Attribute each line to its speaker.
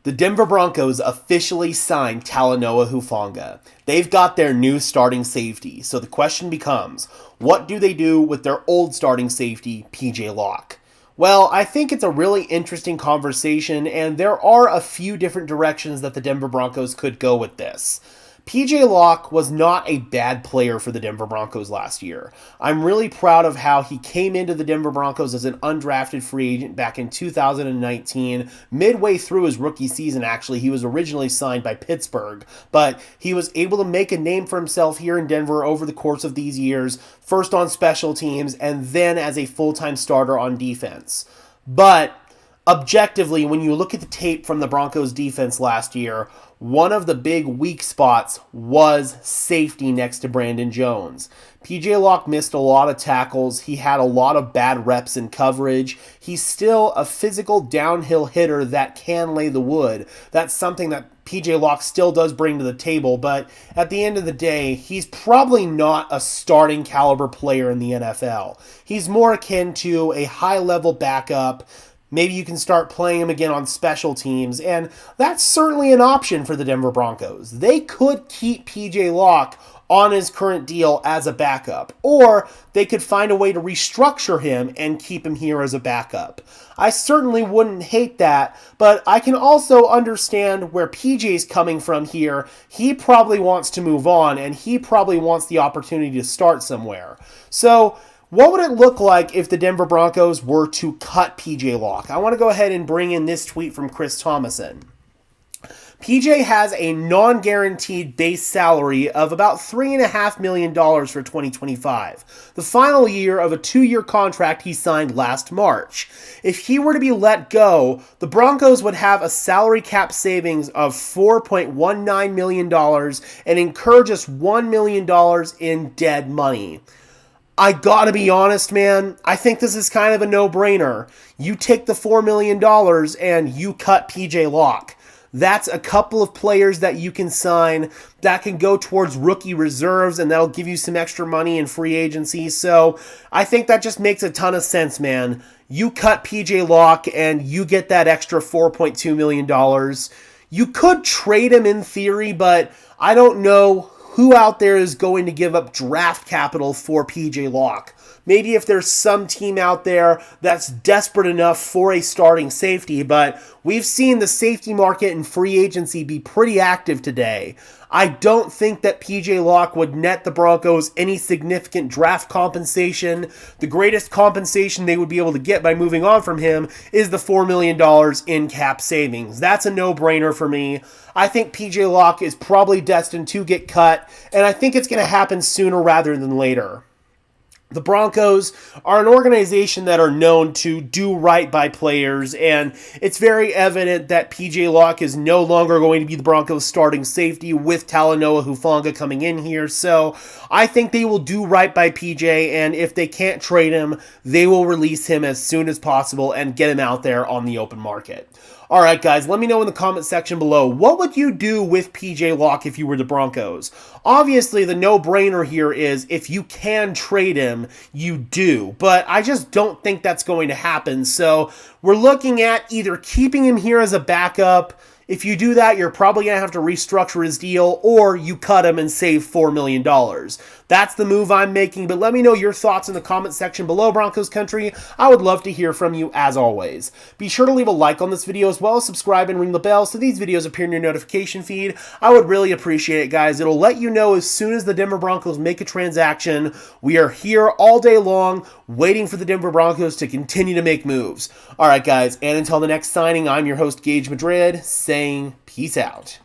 Speaker 1: The Denver Broncos officially signed Talanoa Hufanga. They've got their new starting safety, so the question becomes, what do they do with their old starting safety, PJ Locke? Well, I think it's a really interesting conversation, and there are a few different directions that the Denver Broncos could go with this. PJ Locke was not a bad player for the Denver Broncos last year. I'm really proud of how he came into the Denver Broncos as an undrafted free agent back in 2019. Midway through his rookie season, actually, he was originally signed by Pittsburgh, but he was able to make a name for himself here in Denver over the course of these years, first on special teams and then as a full-time starter on defense. But objectively, when you look at the tape from the Broncos defense last year, one of the big weak spots was safety next to Brandon Jones. PJ Locke missed a lot of tackles. He had a lot of bad reps in coverage. He's still a physical downhill hitter that can lay the wood. That's something that PJ Locke still does bring to the table, but at the end of the day, he's probably not a starting caliber player in the NFL. He's more akin to a high-level backup. Maybe you can start playing him again on special teams, and that's certainly an option for the Denver Broncos. They could keep PJ Locke on his current deal as a backup, or they could find a way to restructure him and keep him here as a backup. I certainly wouldn't hate that, but I can also understand where PJ's coming from here. He probably wants to move on, and he probably wants the opportunity to start somewhere. So what would it look like if the Denver Broncos were to cut PJ Locke? I want to go ahead and bring in this tweet from Chris Thomason. PJ has a non-guaranteed base salary of about $3.5 million for 2025, the final year of a 2-year contract he signed last March. If he were to be let go, the Broncos would have a salary cap savings of $4.19 million and incur just $1 million in dead money. I gotta be honest, man, I think this is kind of a no-brainer. You take the $4 million and you cut PJ Locke. That's a couple of players that you can sign that can go towards rookie reserves, and that'll give you some extra money in free agency. So I think that just makes a ton of sense, man. You cut PJ Locke and you get that extra $4.2 million. You could trade him in theory, but I don't know who out there is going to give up draft capital for PJ Locke. Maybe if there's some team out there that's desperate enough for a starting safety, but we've seen the safety market and free agency be pretty active today. I don't think that PJ Locke would net the Broncos any significant draft compensation. The greatest compensation they would be able to get by moving on from him is the $4 million in cap savings. That's a no-brainer for me. I think PJ Locke is probably destined to get cut, and I think it's going to happen sooner rather than later. The Broncos are an organization that are known to do right by players, and it's very evident that PJ Locke is no longer going to be the Broncos' starting safety with Talanoa Hufanga coming in here. So I think they will do right by PJ, and if they can't trade him, they will release him as soon as possible and get him out there on the open market. All right, guys, let me know in the comment section below, what would you do with PJ Locke if you were the Broncos? Obviously, the no-brainer here is if you can trade him, you do. But I just don't think that's going to happen. So we're looking at either keeping him here as a backup. If you do that, you're probably going to have to restructure his deal, or you cut him and save $4 million. That's the move I'm making, but let me know your thoughts in the comment section below, Broncos Country. I would love to hear from you, as always. Be sure to leave a like on this video as well as subscribe and ring the bell so these videos appear in your notification feed. I would really appreciate it, guys. It'll let you know as soon as the Denver Broncos make a transaction. We are here all day long, waiting for the Denver Broncos to continue to make moves. All right, guys, and until the next signing, I'm your host, Gage Madrid, saying peace out.